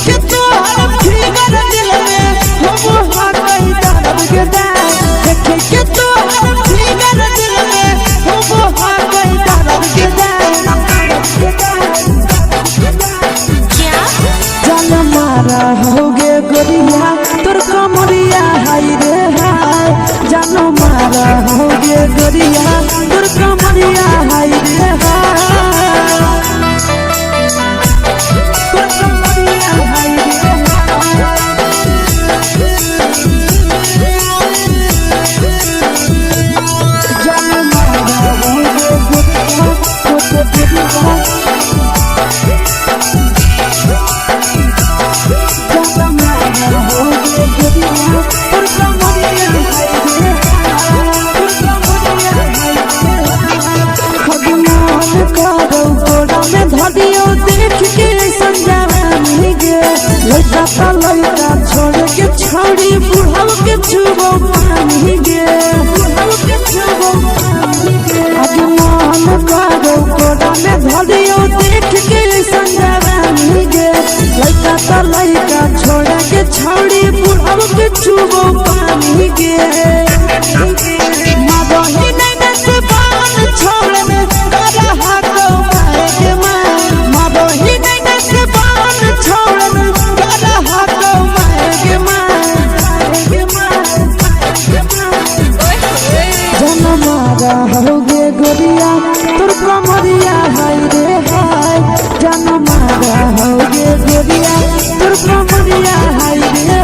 के तो फिगर दिल में हो हाथ दर्द के देख के तो फिगर दिल में हो हाथ दर्द के जान मारा होगे गोरिया तोर कमरिया हाय रे हाय जान मारा होगे गोरिया तोर कमरिया हाय रे हाय तोर कमरिया हाय रे जान मारा होगे गोरिया तोर कमरिया लड़का छोड़ के छौड़ी बुढ़ाव के छुबो पानी गे मन करो कोड़ा में धरियो देख के संजवानी गे लड़का छोड़ के छौड़ी बुढ़ाव के छुबो पानी गे मदही नहीं से बान छोड़ में करा हाथो मारे के मां मदही नहीं से बान छोड़ में करा हाथो मारे के मां जन मारा होगे गोरिया तोर कमरिया हाय रे हाय जन मारा होगे गोरिया तोर कमरिया हाय रे